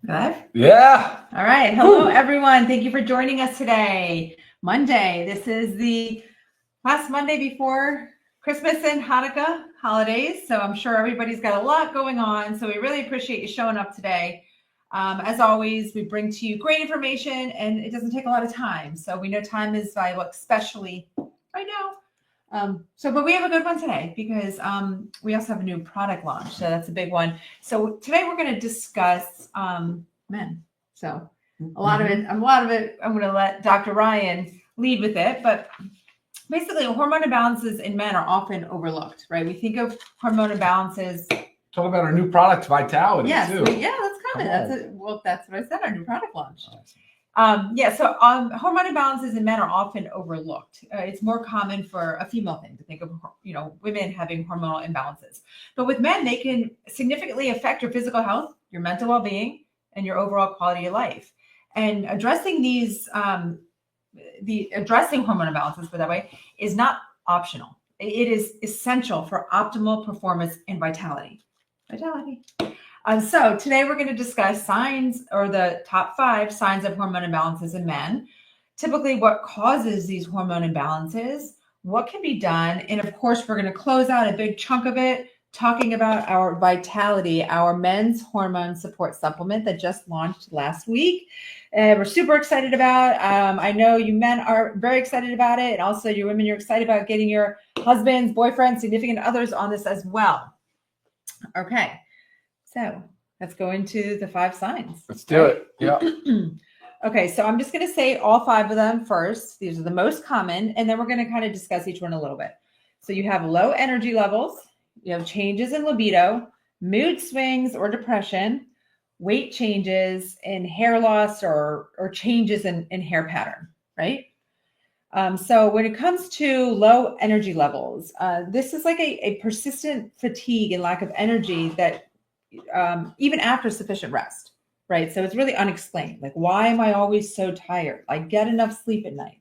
Live? Yeah. All right. Hello, everyone. Thank you for joining us today. Monday. This is the last Monday before Christmas and Hanukkah holidays. So I'm sure everybody's got a lot going on. So we really appreciate you showing up today. As always, we bring to you great information and it doesn't take a lot of time. So we know time is valuable, especially right now. But we have a good one today because we also have a new product launch. So that's a big one. So today we're going to discuss men. So a lot of it, I'm going to let Dr. Ryan lead with it. But basically, hormone imbalances in men are often overlooked, right? We think of hormone imbalances. Talk about our new product, Vitality. Yes, too. that's coming. That's what I said. Our new product launch. Hormone imbalances in men are often overlooked. It's more common for a female thing to think of, women having hormonal imbalances. But with men, they can significantly affect your physical health, your mental well-being, and your overall quality of life. And addressing addressing hormone imbalances, put that way, is not optional. It is essential for optimal performance and vitality. So today we're going to discuss signs or the top 5 signs of hormone imbalances in men, typically what causes these hormone imbalances, what can be done, and of course we're going to close out a big chunk of it talking about our Vitality, our men's hormone support supplement that just launched last week. We're super excited about. I know you men are very excited about it, and also you women, you're excited about getting your husbands, boyfriends, significant others on this as well. Okay. So let's go into the 5 signs. Let's do it. Yeah. Okay, so I'm just going to say all 5 of them first. These are the most common, and then we're going to kind of discuss each one a little bit. So you have low energy levels, you have changes in libido, mood swings or depression, weight changes, and hair loss or changes in hair pattern, right? So when it comes to low energy levels, this is like a persistent fatigue and lack of energy that even after sufficient rest, right? So it's really unexplained. Like, why am I always so tired? I get enough sleep at night.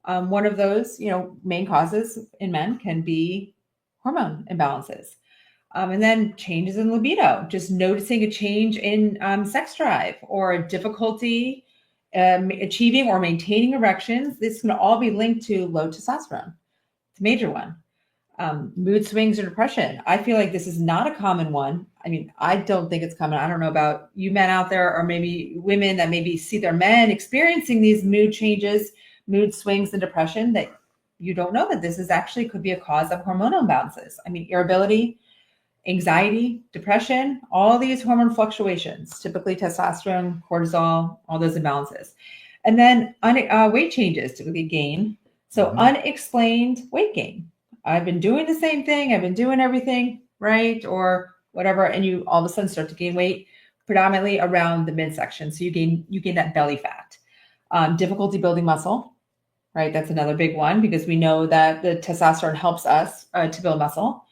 One of those, main causes in men can be hormone imbalances. And then changes in libido, just noticing a change in sex drive or a difficulty achieving or maintaining erections. This can all be linked to low testosterone. It's a major one. Mood swings or depression. I feel like this is not a common one. I mean, I don't think it's common. I don't know about you men out there, or maybe women that maybe see their men experiencing these mood changes, mood swings, and depression, that you don't know that this is actually could be a cause of hormonal imbalances. I mean, irritability, anxiety, depression, all these hormone fluctuations, typically testosterone, cortisol, all those imbalances. And then weight changes, typically gain. So unexplained weight gain. I've been doing the same thing. I've been doing everything right, or whatever, and you all of a sudden start to gain weight, predominantly around the midsection. So you gain that belly fat. Difficulty building muscle, right? That's another big one because we know that the testosterone helps us to build muscle.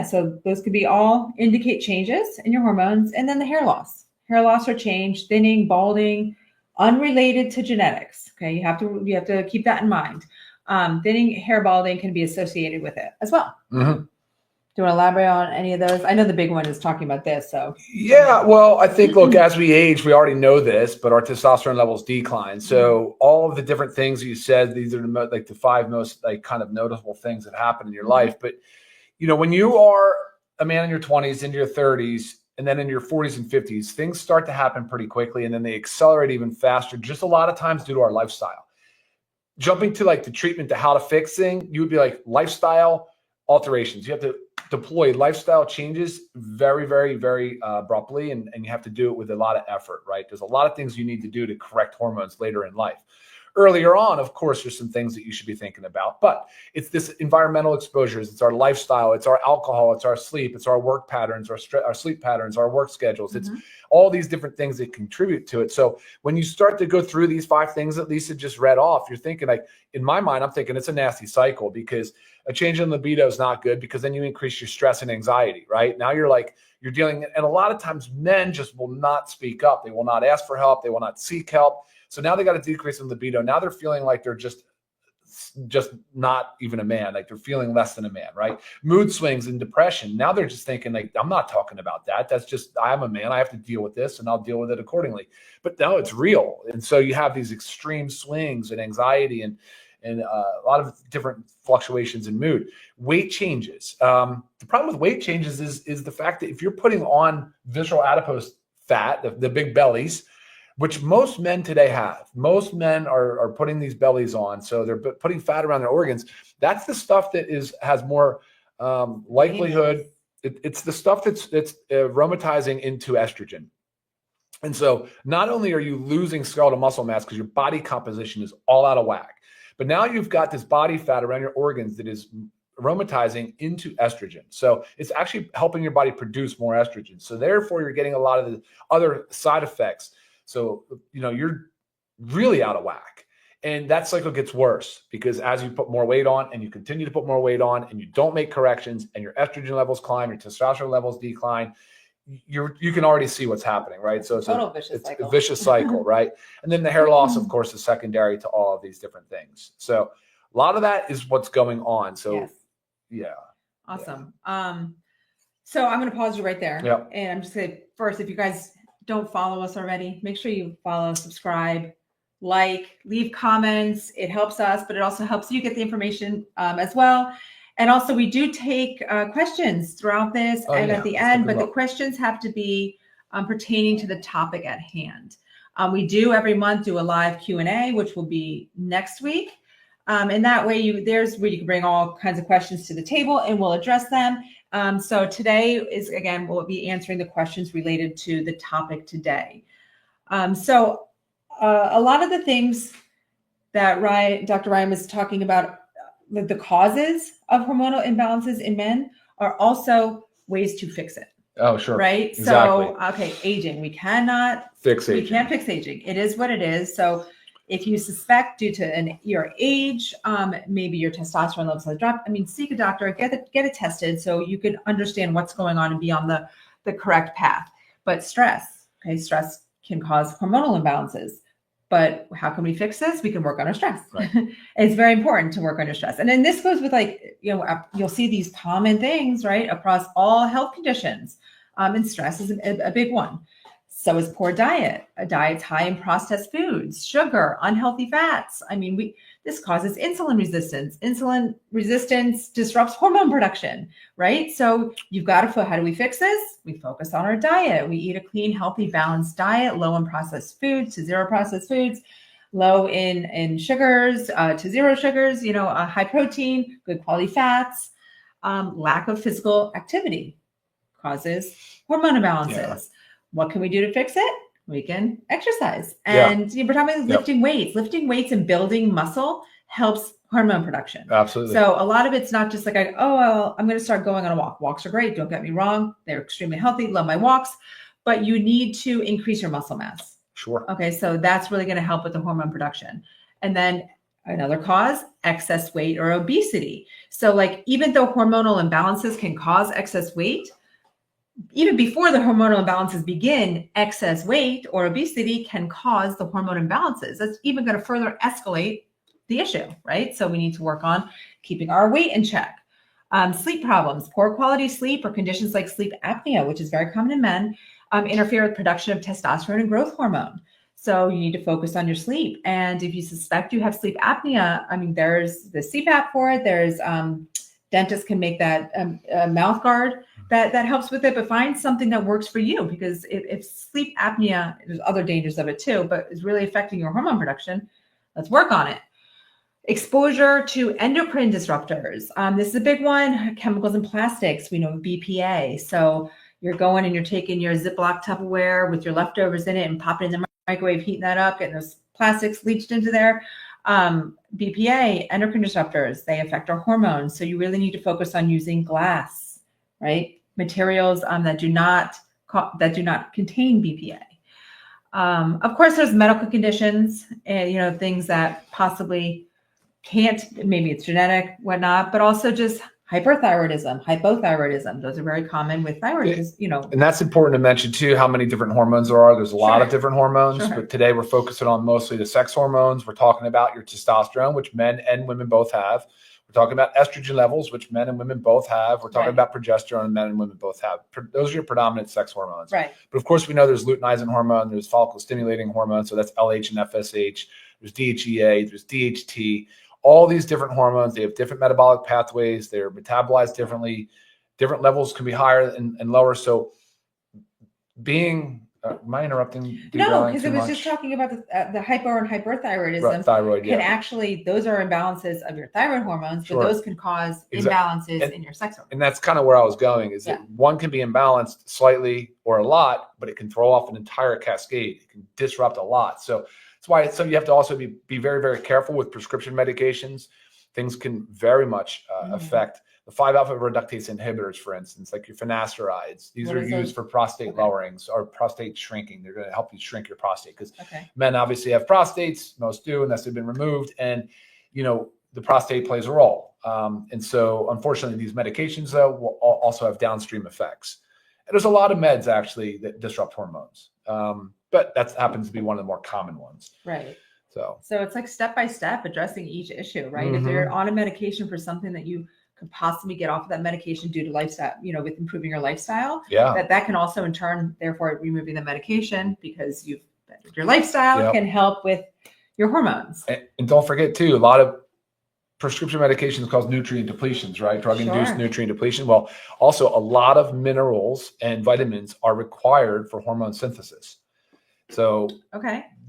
So those could be all indicate changes in your hormones, and then the hair loss or change, thinning, balding, unrelated to genetics. Okay, you have to keep that in mind. Thinning, hair balding can be associated with it as well. Mm-hmm. Do you want to elaborate on any of those? I know the big one is talking about this. So yeah, well, I think, look, as we age, we already know this, but our testosterone levels decline. So all of the different things you said, these are the 5 most kind of noticeable things that happen in your life. But when you are a man in your 20s, into your 30s, and then in your 40s and 50s, things start to happen pretty quickly, and then they accelerate even faster, just a lot of times due to our lifestyle. Jumping to the treatment to how to fix thing, you would be like lifestyle alterations. You have to deploy lifestyle changes very, very, very abruptly, and you have to do it with a lot of effort, right? There's a lot of things you need to do to correct hormones later in life. Earlier on, of course, there's some things that you should be thinking about, but it's this environmental exposures, it's our lifestyle, it's our alcohol, it's our sleep, it's our work patterns, our sleep patterns, our work schedules. It's all these different things that contribute to it. So when you start to go through these 5 things that Lisa just read off, you're thinking, in my mind, I'm thinking it's a nasty cycle, because a change in libido is not good, because then you increase your stress and anxiety, right? Now you're dealing, and a lot of times men just will not speak up. They will not ask for help. They will not seek help. So now they got a decrease in libido. Now they're feeling like they're just just not even a man. Like they're feeling less than a man, right? Mood swings and depression. Now they're just thinking like, I'm not talking about that. That's just, I'm a man. I have to deal with this and I'll deal with it accordingly. But no, it's real. And so you have these extreme swings and anxiety and a lot of different fluctuations in mood. Weight changes. The problem with weight changes is the fact that if you're putting on visceral adipose fat, the big bellies, which most men today have. Most men are putting these bellies on, so they're putting fat around their organs. That's the stuff that has more likelihood. It's the stuff that's aromatizing into estrogen. And so not only are you losing skeletal muscle mass because your body composition is all out of whack, but now you've got this body fat around your organs that is aromatizing into estrogen. So it's actually helping your body produce more estrogen. So therefore, you're getting a lot of the other side effects. So, you're really out of whack. And that cycle gets worse because as you put more weight on and you continue to put more weight on and you don't make corrections and your estrogen levels climb, your testosterone levels decline, you can already see what's happening, right? So it's a vicious cycle, right? And then the hair loss, of course, is secondary to all of these different things. So a lot of that is what's going on. So, yes. Yeah. Awesome. Yeah. So I'm going to pause you right there. Yep. And I'm just going to, first, if you guys don't follow us already, make sure you follow, subscribe, like, leave comments. It helps us, but it also helps you get the information as well. And also we do take questions throughout this at the end, but the questions have to be pertaining to the topic at hand. We do every month do a live Q&A, which will be next week. And that way there's where you can bring all kinds of questions to the table and we'll address them. So today is, again, we'll be answering the questions related to the topic today. So a lot of the things that Dr. Ryan was talking about, the causes of hormonal imbalances in men are also ways to fix it. Oh, sure. Right. Exactly. So, okay. Aging. We can't fix aging. It is what it is. So if you suspect due to your age, maybe your testosterone levels have dropped, seek a doctor, get it tested so you can understand what's going on and be on the correct path. But stress can cause hormonal imbalances. But how can we fix this? We can work on our stress. Right. It's very important to work on your stress. And then this goes with you'll see these common things, right, across all health conditions. And stress is a big one. So is poor diet. A diet's high in processed foods, sugar, unhealthy fats. This causes insulin resistance. Insulin resistance disrupts hormone production, right? So you've got to, how do we fix this? We focus on our diet. We eat a clean, healthy, balanced diet, low in processed foods to zero processed foods, low in sugars to zero sugars, high protein, good quality fats. Lack of physical activity causes hormone imbalances. Yeah. What can we do to fix it? We can exercise. And we're talking about lifting weights. Lifting weights and building muscle helps hormone production. Absolutely. So a lot of it's not just like, I'm going to start going on a walk. Walks are great. Don't get me wrong. They're extremely healthy. Love my walks. But you need to increase your muscle mass. Sure. Okay. So that's really going to help with the hormone production. And then another cause, excess weight or obesity. So even though hormonal imbalances can cause excess weight, even before the hormonal imbalances begin, excess weight or obesity can cause the hormone imbalances. That's even going to further escalate the issue, right? So we need to work on keeping our weight in check. Sleep problems, poor quality sleep or conditions like sleep apnea, which is very common in men, interfere with production of testosterone and growth hormone. So you need to focus on your sleep. And if you suspect you have sleep apnea, there's the CPAP for it. There's dentists can make that mouth guard that helps with it, but find something that works for you, because if sleep apnea, there's other dangers of it too, but it's really affecting your hormone production, let's work on it. Exposure to endocrine disruptors. This is a big one. Chemicals and plastics, we know BPA. So you're going and you're taking your Ziploc Tupperware with your leftovers in it and popping it in the microwave, heating that up, getting those plastics leached into there. BPA, endocrine disruptors, they affect our hormones. So you really need to focus on using glass, right? Materials that do not contain BPA. Of course, there's medical conditions and things that possibly can't. Maybe it's genetic, whatnot, but also just hyperthyroidism, hypothyroidism. Those are very common with thyroid, And that's important to mention too, how many different hormones there are. There's a lot of different hormones, but today we're focusing on mostly the sex hormones. We're talking about your testosterone, which men and women both have. We're talking about estrogen levels, which men and women both have. We're talking about progesterone, and men and women both have. Those are your predominant sex hormones. Right. But of course, we know there's luteinizing hormone, there's follicle stimulating hormone, so that's LH and FSH. There's DHEA, there's DHT. All these different hormones, they have different metabolic pathways. They're metabolized differently. Different levels can be higher and lower. So being, am I interrupting? No, because it was just talking about the hypo and hyperthyroidism. Thyroid, can actually, those are imbalances of your thyroid hormones, but those can cause imbalances in your sex hormones. And that's kind of where I was going, is that one can be imbalanced slightly or a lot, but it can throw off an entire cascade. It can disrupt a lot. So that's why you have to also be very, very careful with prescription medications. Things can very much affect the 5-alpha reductase inhibitors, for instance, like your finasteride. These are used for prostate lowerings or prostate shrinking. They're going to help you shrink your prostate because men obviously have prostates. Most do, unless they've been removed. And, the prostate plays a role. And so, unfortunately, these medications, though, will also have downstream effects. And there's a lot of meds, actually, that disrupt hormones. But that happens to be one of the more common ones. Right. So it's like step by step addressing each issue, right? If you're on a medication for something that you could possibly get off of that medication due to lifestyle, with improving your lifestyle, that can also in turn, therefore removing the medication because you've bettered your lifestyle can help with your hormones. And don't forget too, a lot of prescription medications cause nutrient depletions, right? Drug-induced nutrient depletion. Well, also a lot of minerals and vitamins are required for hormone synthesis. So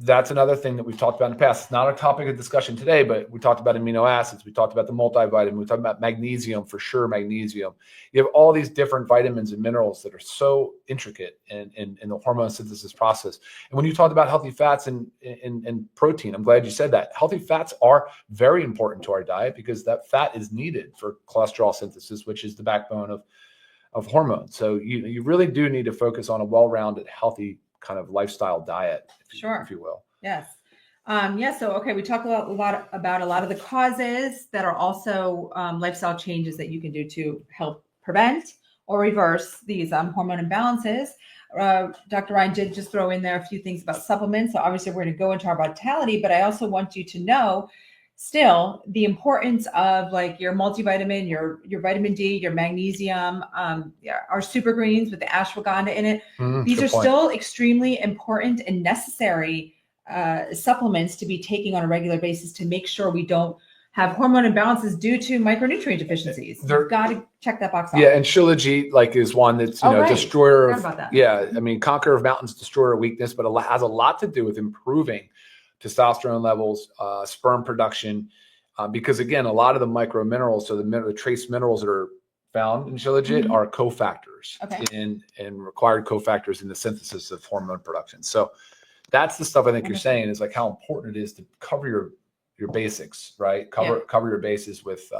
that's another thing that we've talked about in the past. It's not a topic of discussion today, but we talked about amino acids. We talked about the multivitamin. We talked about magnesium, for sure, magnesium. You have all these different vitamins and minerals that are so intricate in the hormone synthesis process. And when you talked about healthy fats and protein, I'm glad you said that. Healthy fats are very important to our diet because that fat is needed for cholesterol synthesis, which is the backbone of hormones. So you really do need to focus on a well-rounded, healthy kind of lifestyle diet, if you will. Yes. So, we talked a lot about a lot of the causes that are also lifestyle changes that you can do to help prevent or reverse these hormone imbalances. Dr. Ryan did just throw in there a few things about supplements. So obviously we're going to go into our vitality, but I also want you to know still the importance of like your multivitamin, your vitamin D, your magnesium, our super greens with the ashwagandha in it. These are still extremely important and necessary supplements to be taking on a regular basis to make sure we don't have hormone imbalances due to micronutrient deficiencies. You've got to check that box off. Yeah, and Shilajit is one that's destroyer of conqueror of mountains, destroyer of weakness, but it has a lot to do with improving testosterone levels, sperm production, because again, a lot of the micro minerals, so the trace minerals that are found in Shilajit are cofactors and required cofactors in the synthesis of hormone production. So that's the stuff I think you're saying is like how important it is to cover your basics, right? Cover your bases with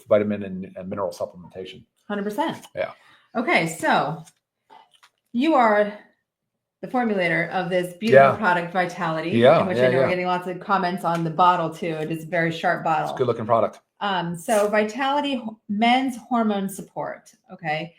vitamin and mineral supplementation. 100%. Yeah. Okay, so you are the formulator of this beautiful product, Vitality, in which I know we're getting lots of comments on the bottle too. It is a very sharp bottle. It's a good looking product. So Vitality men's hormone support. Okay.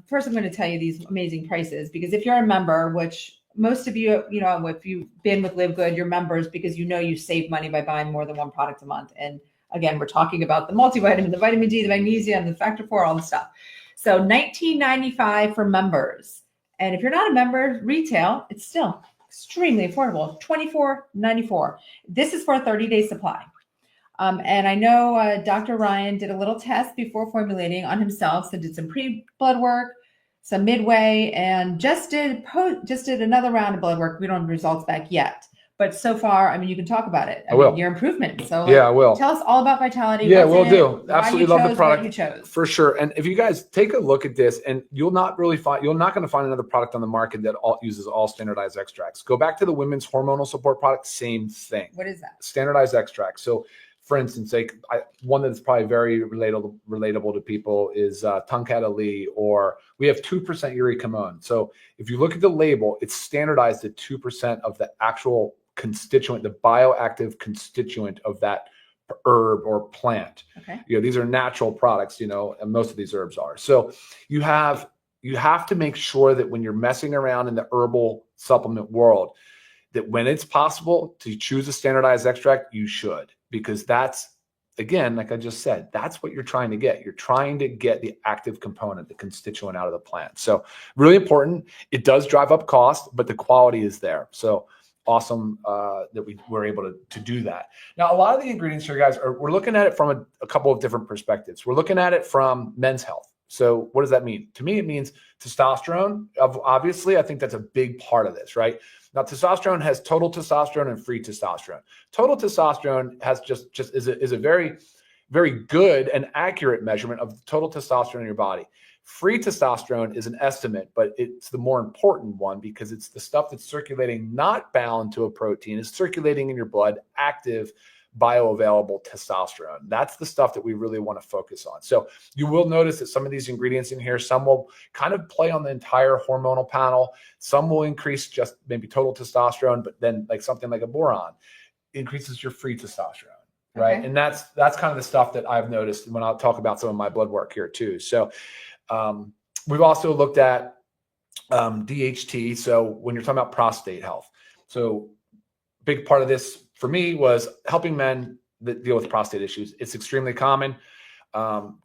First I'm going to tell you these amazing prices because if you're a member, which most of you, if you've been with LiveGood, you're members because you save money by buying more than one product a month. And again, we're talking about the multivitamin, the vitamin D, the magnesium, the factor 4, all the stuff. So $19.95 for members. And if you're not a member, retail, it's still extremely affordable, $24.94. This is for a 30-day supply. And I know Dr. Ryan did a little test before formulating on himself, so did some pre-blood work, some midway, and just did another round of blood work. We don't have results back yet. But so far, you can talk about it. I mean, your improvement. So I will. Tell us all about Vitality. Yeah, we'll do. Absolutely love the product. What you chose. For sure. And if you guys take a look at this, and you're not going to find another product on the market that uses all standardized extracts. Go back to the women's hormonal support product, same thing. What is that? Standardized extracts. So for instance, one that's probably very relatable to people is Tongkat Ali, or we have 2% uricamone. So if you look at the label, it's standardized at 2% of the actual constituent, the bioactive constituent of that herb or plant. Okay. These are natural products, and most of these herbs are. So you have to make sure that when you're messing around in the herbal supplement world, that when it's possible to choose a standardized extract, you should, because that's, again, like I just said, that's what you're trying to get. You're trying to get the active component, the constituent out of the plant. So really important. It does drive up cost, but the quality is there. So awesome that we were able to do that. Now, a lot of the ingredients here, guys, we're looking at it from a couple of different perspectives. We're looking at it from men's health. So what does that mean? To me, it means testosterone. Obviously, I think that's a big part of this, right? Now, testosterone has total testosterone and free testosterone. Total testosterone has just is a very, very good and accurate measurement of the total testosterone in your body. Free testosterone is an estimate, but it's the more important one because it's the stuff that's circulating, not bound to a protein, is circulating in your blood, active, bioavailable testosterone. That's the stuff that we really want to focus on. So you will notice that some of these ingredients in here, some will kind of play on the entire hormonal panel. Some will increase just maybe total testosterone, but then like something like a boron increases your free testosterone, right? Okay. And that's kind of the stuff that I've noticed when I'll talk about some of my blood work here too. So we've also looked at DHT. So when you're talking about prostate health, so big part of this for me was helping men that deal with prostate issues. It's extremely common.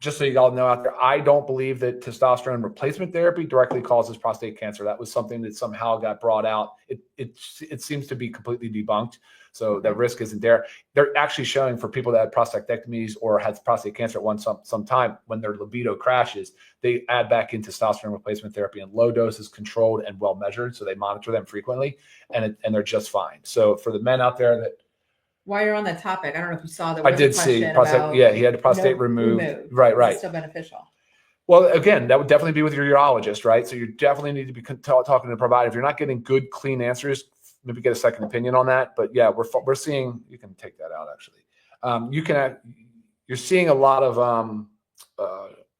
Just so you all know out there, I don't believe that testosterone replacement therapy directly causes prostate cancer. That was something that somehow got brought out. It seems to be completely debunked. So that risk isn't there. They're actually showing for people that had prostatectomies or had prostate cancer at some time, when their libido crashes, they add back in testosterone replacement therapy in low doses, controlled and well measured. So they monitor them frequently, and they're just fine. So for the men out there that, while you're on that topic, I don't know if you saw that. I did see prostate. Yeah, he had the prostate removed. Right. It's still beneficial. Well, again, that would definitely be with your urologist, right? So you definitely need to be talking to the provider. If you're not getting good, clean answers, maybe get a second opinion on that. But yeah, we're seeing. You can take that out actually. You're seeing a lot of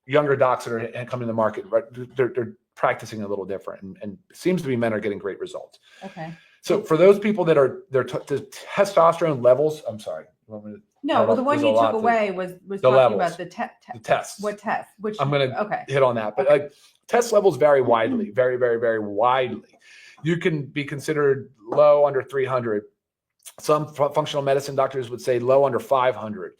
younger docs that are coming to the market. Right, they're practicing a little different, and it seems to be men are getting great results. Okay. So for those people that are the testosterone levels, I'm sorry. No, well, the one you took away was talking levels, about the tests. What test? Which I'm going to hit on that. But like test levels vary widely, very, very, very widely. You can be considered low under 300. Some functional medicine doctors would say low under 500.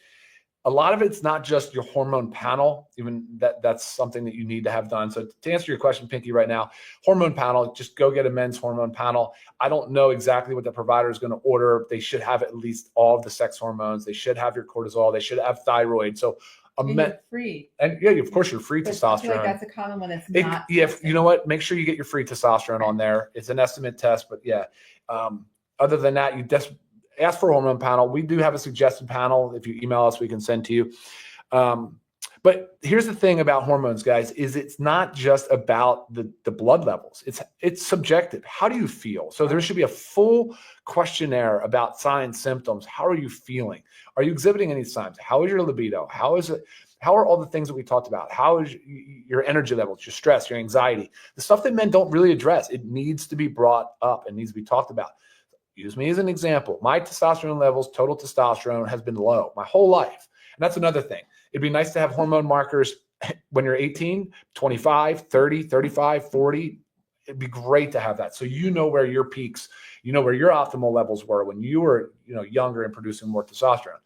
A lot of it's not just your hormone panel, even that's something that you need to have done. So to answer your question, Pinky, right now, hormone panel, just go get a men's hormone panel. I don't know exactly what the provider is going to order. They should have at least all of the sex hormones. They should have your cortisol. They should have thyroid. So free. And yeah, of course, you're free testosterone. I feel like that's a common one that's not. Yeah, you know what? Make sure you get your free testosterone on there. It's an estimate test, but yeah. Other than that, you just ask for a hormone panel. We do have a suggested panel. If you email us, we can send to you. But here's the thing about hormones, guys, is it's not just about the blood levels. It's subjective. How do you feel? So there should be a full questionnaire about signs, symptoms. How are you feeling? Are you exhibiting any signs? How is your libido? How are all the things that we talked about? How is your energy levels, your stress, your anxiety? The stuff that men don't really address. It needs to be brought up and needs to be talked about. Use me as an example. My testosterone levels, total testosterone, has been low my whole life. And that's another thing. It'd be nice to have hormone markers when you're 18, 25, 30, 35, 40. It'd be great to have that. So you know where your peaks, you know where your optimal levels were when you were, younger and producing more testosterone.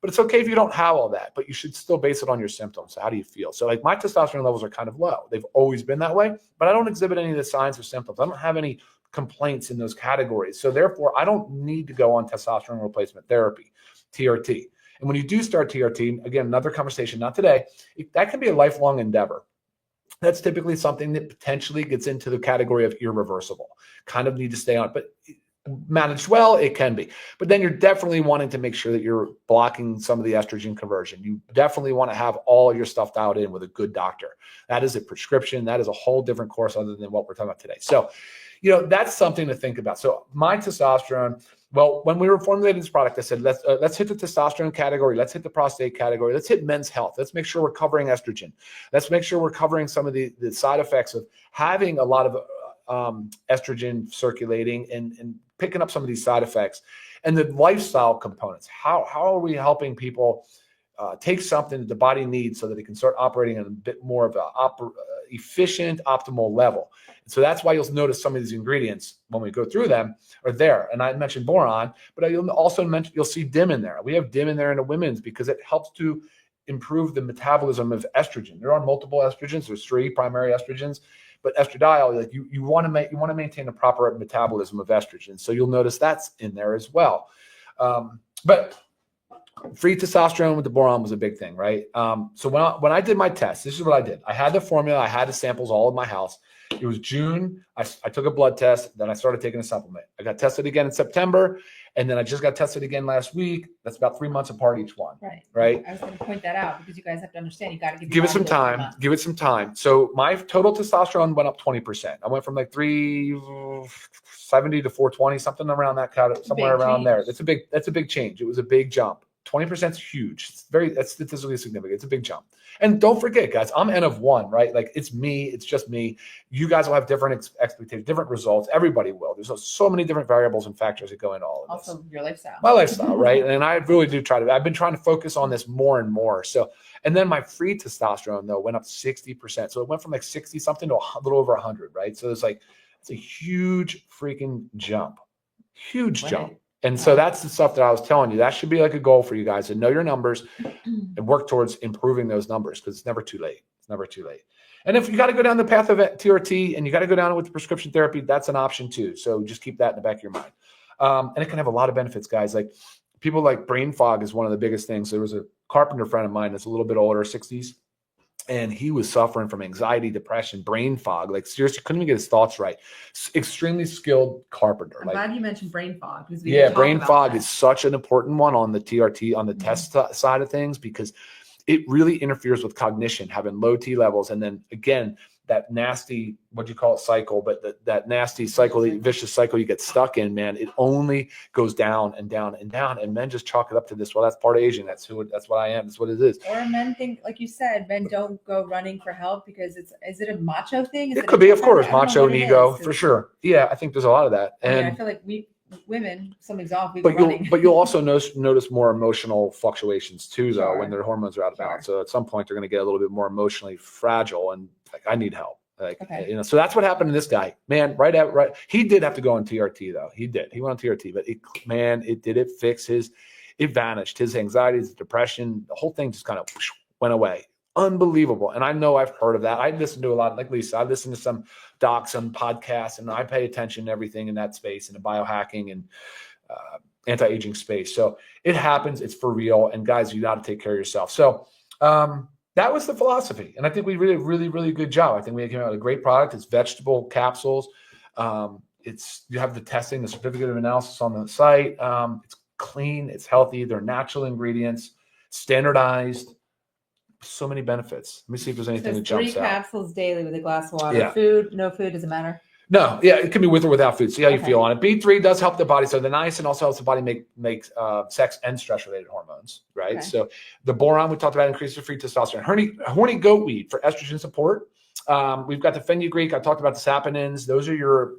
But it's okay if you don't have all that, but you should still base it on your symptoms. So how do you feel? So like my testosterone levels are kind of low. They've always been that way, but I don't exhibit any of the signs or symptoms. I don't have any complaints in those categories. So therefore, I don't need to go on testosterone replacement therapy, TRT. And when you do start TRT, again, another conversation, not today, that can be a lifelong endeavor. That's typically something that potentially gets into the category of irreversible. Kind of need to stay on, but managed well, it can be. But then you're definitely wanting to make sure that you're blocking some of the estrogen conversion. You definitely want to have all your stuff dialed in with a good doctor. That is a prescription. That is a whole different course other than what we're talking about today. So, that's something to think about. So my testosterone, well, when we were formulating this product, I said, let's hit the testosterone category. Let's hit the prostate category. Let's hit men's health. Let's make sure we're covering estrogen. Let's make sure we're covering some of the side effects of having a lot of estrogen circulating and picking up some of these side effects. And the lifestyle components, how are we helping people take something that the body needs so that it can start operating at a bit more of a efficient, optimal level. And so that's why you'll notice some of these ingredients when we go through them are there. And I mentioned boron, but you'll also you'll see DIM in there. We have DIM in there in the women's because it helps to improve the metabolism of estrogen. There are multiple estrogens. There's 3 primary estrogens, but estradiol, like you want to maintain a proper metabolism of estrogen. So you'll notice that's in there as well. But free testosterone with the boron was a big thing, right? So when I did my test, this is what I did. I had the formula. I had the samples all in my house. It was June. I took a blood test. Then I started taking a supplement. I got tested again in September. And then I just got tested again last week. That's about 3 months apart each one. Right. I was going to point that out because you guys have to understand. You got to give it some time. Give it some time. So my total testosterone went up 20%. I went from like 370 to 420, something around that kind of, somewhere around there. That's a big change. It was a big jump. 20% is huge. That's statistically significant. It's a big jump. And don't forget, guys, I'm N of 1, right? Like it's me. It's just me. You guys will have different expectations, different results. Everybody will. There's so many different variables and factors that go into all of this. Also, your lifestyle. My lifestyle, right? And I really do I've been trying to focus on this more and more. So, and then my free testosterone, though, went up 60%. So it went from like 60 something to a little over 100, right? So it's a huge freaking jump. Huge jump. And so that's the stuff that I was telling you. That should be like a goal for you guys to know your numbers and work towards improving those numbers because it's never too late. It's never too late. And if you got to go down the path of TRT and you got to go down with the prescription therapy, that's an option too. So just keep that in the back of your mind. And it can have a lot of benefits, guys. Like people like brain fog is one of the biggest things. There was a carpenter friend of mine that's a little bit older, 60s. And he was suffering from anxiety, depression, brain fog. Like seriously, couldn't even get his thoughts right. Extremely skilled carpenter. I'm glad you mentioned brain fog. Brain fog is such an important one on the TRT, on the test side of things, because it really interferes with cognition, having low T levels. And then again, that nasty, what do you call it, cycle, but that nasty cycle, the vicious cycle you get stuck in, man, it only goes down and down and down. And men just chalk it up to this. Well, that's part of aging. That's what I am. That's what it is. Or men think, like you said, men don't go running for help because is it a macho thing? It could be, of course, macho and ego for sure. Yeah, I think there's a lot of that. And I feel like women, something's off. But you'll also notice more emotional fluctuations too, though, when their hormones are out of balance. So at some point, they're going to get a little bit more emotionally fragile and like, I need help. So that's what happened to this guy, man. Right. He did have to go on TRT though. He did. He went on TRT, but it fixed it vanished. His anxiety, his depression, the whole thing just kind of went away. Unbelievable. And I know I've heard of that. I listen to a lot, like Lisa, I listen to some docs, some podcasts, and I pay attention to everything in that space, in the biohacking and anti-aging space. So it happens. It's for real. And guys, you got to take care of yourself. So, that was the philosophy. And I think we did a really, really good job. I think we came out with a great product. It's vegetable capsules. You have the testing, the certificate of analysis on the site. It's clean. It's healthy. They're natural ingredients, standardized. So many benefits. Let me see if there's anything that jumps out. 3 capsules daily with a glass of water. Food, no food, doesn't matter. No, it can be with or without food. See how you feel on it. B3 does help the body. So the niacin also helps the body make sex and stress-related hormones, right? Okay. So the boron we talked about increases free testosterone. Horny goat weed for estrogen support. We've got the fenugreek. I talked about the saponins. Those are your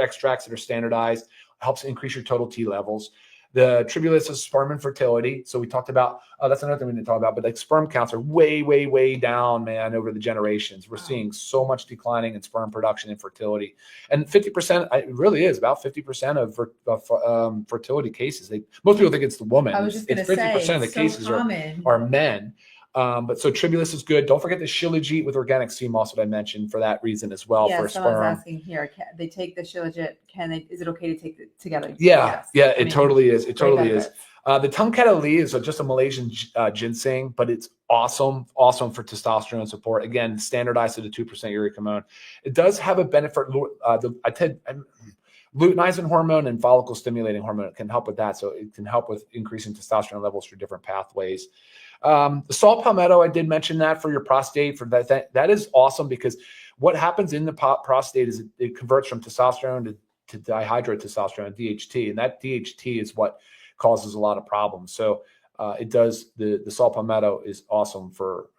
extracts that are standardized. Helps increase your total T levels. The tribulus is sperm and fertility. So we talked about, that's another thing we didn't talk about, but like sperm counts are way, way, way down, man, over the generations. We're seeing so much declining in sperm production and fertility. And 50%, it really is about 50% of fertility cases. Most people think it's the woman. I was just going to say, 50% of the cases are men. But so tribulus is good. Don't forget the shilajit with organic sea moss that I mentioned for that reason as well. For sperm. Someone's asking here, they take the shilajit. Is it okay to take it together? Yeah, it totally is. It totally is. The tungcat ali is just a Malaysian ginseng, but it's awesome for testosterone support. Again, standardized to the 2% uric hormone. It does have a benefit. Luteinizing hormone and follicle stimulating hormone can help with that. So it can help with increasing testosterone levels through different pathways. The saw palmetto, I did mention that for your prostate. For that is awesome because what happens in the prostate is it converts from testosterone to dihydrotestosterone, DHT, and that DHT is what causes a lot of problems. So it does. The saw palmetto is awesome for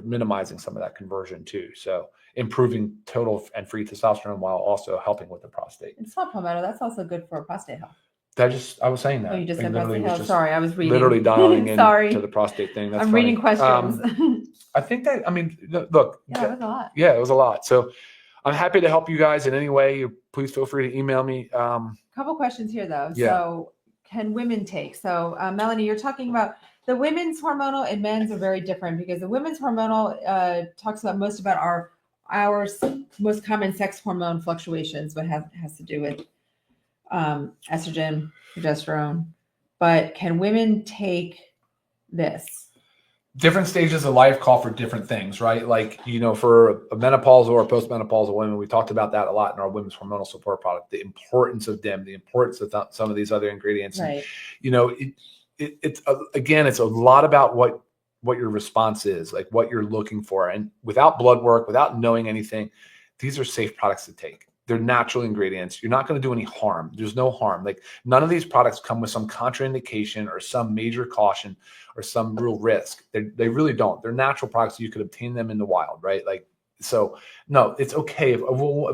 minimizing some of that conversion too. So improving total and free testosterone while also helping with the prostate. It's not palmetto. That's also good for prostate health. I was saying that. Oh, you just I said literally prostate was health. just Sorry, I was reading. literally dialing in Sorry. to the prostate thing. That's I'm funny. reading questions. I think that, I mean, look. Yeah, that was a lot. Yeah, it was a lot. So I'm happy to help you guys in any way. Please feel free to email me. Couple questions here though. Yeah. So can women take? So Melanie, you're talking about the women's hormonal and men's are very different because the women's hormonal talks about most about our most common sex hormone fluctuations, what has to do with estrogen, progesterone. But can women take this? Different stages of life call for different things, right? Like, for a menopausal or postmenopausal women, we talked about that a lot in our women's hormonal support product, the importance of them, the importance of some of these other ingredients. Right. And, it's again, it's a lot about what your response is, like what you're looking for. And without blood work, without knowing anything, these are safe products to take. They're natural ingredients. You're not going to do any harm. There's no harm. Like none of these products come with some contraindication or some major caution or some real risk. They really don't. They're natural products. You could obtain them in the wild, right? Like, so no, it's okay. If a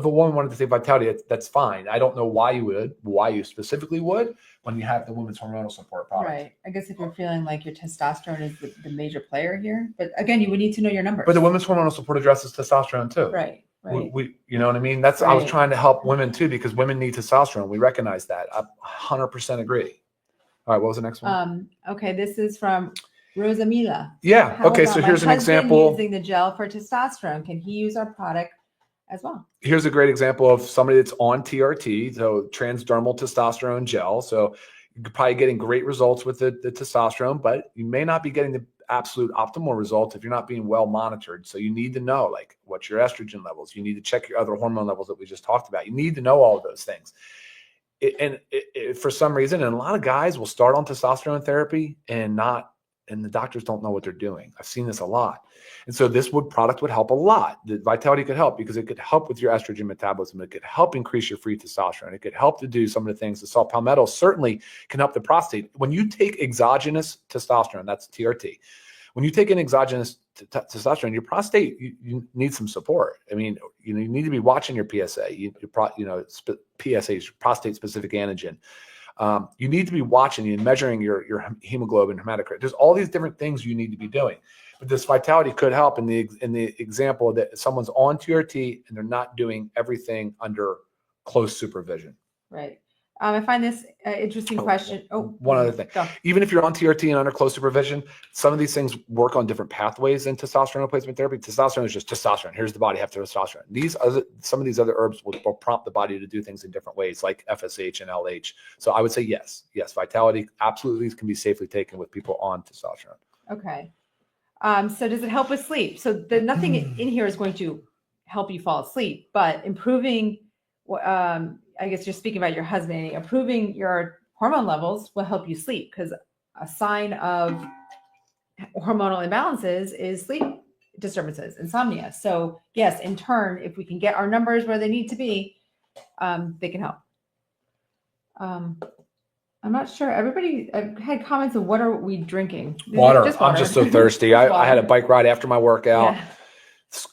woman wanted to take Vitality, that's fine. I don't know why you specifically would when you have the women's hormonal support product. Right. I guess if you're feeling like your testosterone is the major player here, but again, you would need to know your numbers. But the women's hormonal support addresses testosterone too. Right. Right. We you know what I mean? That's I was trying to help women too because women need testosterone. We recognize that. I 100% agree. All right, what was the next one? Okay, this is from Rosamila. Yeah. Okay, so here's an example. Using the gel for testosterone, can he use our product as well? Here's a great example of somebody that's on TRT, so transdermal testosterone gel. So you're probably getting great results with the testosterone, but you may not be getting the absolute optimal results if you're not being well monitored. So you need to know, like, what's your estrogen levels. You need to check your other hormone levels that we just talked about. You need to know all of those things. For some reason, and a lot of guys will start on testosterone therapy and the doctors don't know what they're doing. I've seen this a lot. And so this product would help a lot. The Vitality could help because it could help with your estrogen metabolism. It could help increase your free testosterone. It could help to do some of the things. The saw palmetto certainly can help the prostate. When you take exogenous testosterone, that's TRT. When you take an exogenous testosterone, your prostate, you need some support. I mean, you need to be watching your PSA. PSA is prostate specific antigen. You need to be watching and measuring your hemoglobin, hematocrit. There's all these different things you need to be doing. But this Vitality could help in the example that someone's on TRT and they're not doing everything under close supervision. Right. I find this interesting question. One other thing. Go. Even if you're on TRT and under close supervision, some of these things work on different pathways than testosterone replacement therapy. Testosterone is just testosterone. Here's the body, have testosterone. Some of these other herbs will prompt the body to do things in different ways, like FSH and LH. So I would say yes, Vitality absolutely can be safely taken with people on testosterone. Okay. So does it help with sleep? So nothing in here is going to help you fall asleep, but improving I guess you're speaking about your husband, improving your hormone levels will help you sleep because a sign of hormonal imbalances is sleep disturbances, insomnia. So yes, in turn, if we can get our numbers where they need to be, they can help. I'm not sure. Everybody had comments of what are we drinking? Water. I'm just so thirsty. I had a bike ride after my workout. Yeah.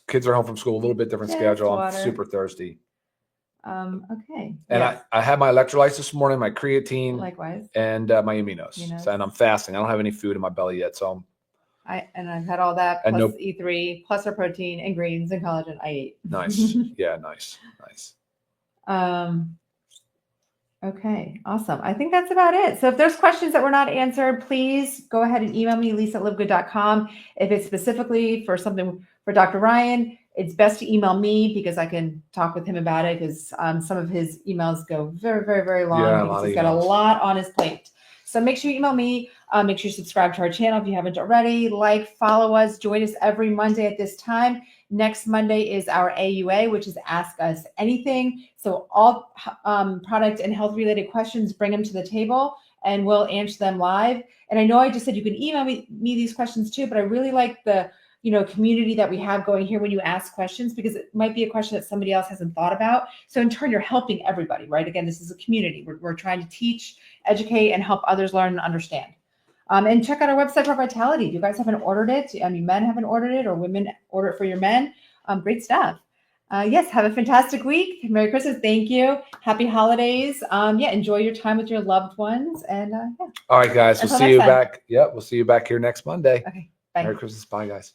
Kids are home from school, a little bit different schedule. I'm super thirsty. Okay. And yes. I had my electrolytes this morning, my creatine, likewise, and my aminos. So, and I'm fasting. I don't have any food in my belly yet, so I've had all that plus E3 plus our protein and greens and collagen. I ate. Nice. Yeah, nice. Okay, awesome. I think that's about it. So if there's questions that were not answered, please go ahead and email me, lisa@livegood.com. If it's specifically for something for Dr. Ryan, it's best to email me because I can talk with him about it because some of his emails go very, very, very long because he's got a lot on his plate. So make sure you email me. Make sure you subscribe to our channel if you haven't already. Follow us. Join us every Monday at this time. Next Monday is our AUA, which is Ask Us Anything. So all product and health related questions, bring them to the table and we'll answer them live. And I know I just said you can email me these questions too, but I really like the community that we have going here when you ask questions, because it might be a question that somebody else hasn't thought about. So in turn, you're helping everybody, right? Again, this is a community. We're trying to teach, educate, and help others learn and understand. And check out our website for Vitality. If you guys haven't ordered it, men haven't ordered it, or women order it for your men, great stuff. Yes, have a fantastic week. Merry Christmas. Thank you. Happy holidays. Yeah, enjoy your time with your loved ones. And yeah. All right, guys. We'll Until see next you time. back. Yep. We'll see you back here next Monday. Okay. Bye. Merry Christmas. Bye, guys.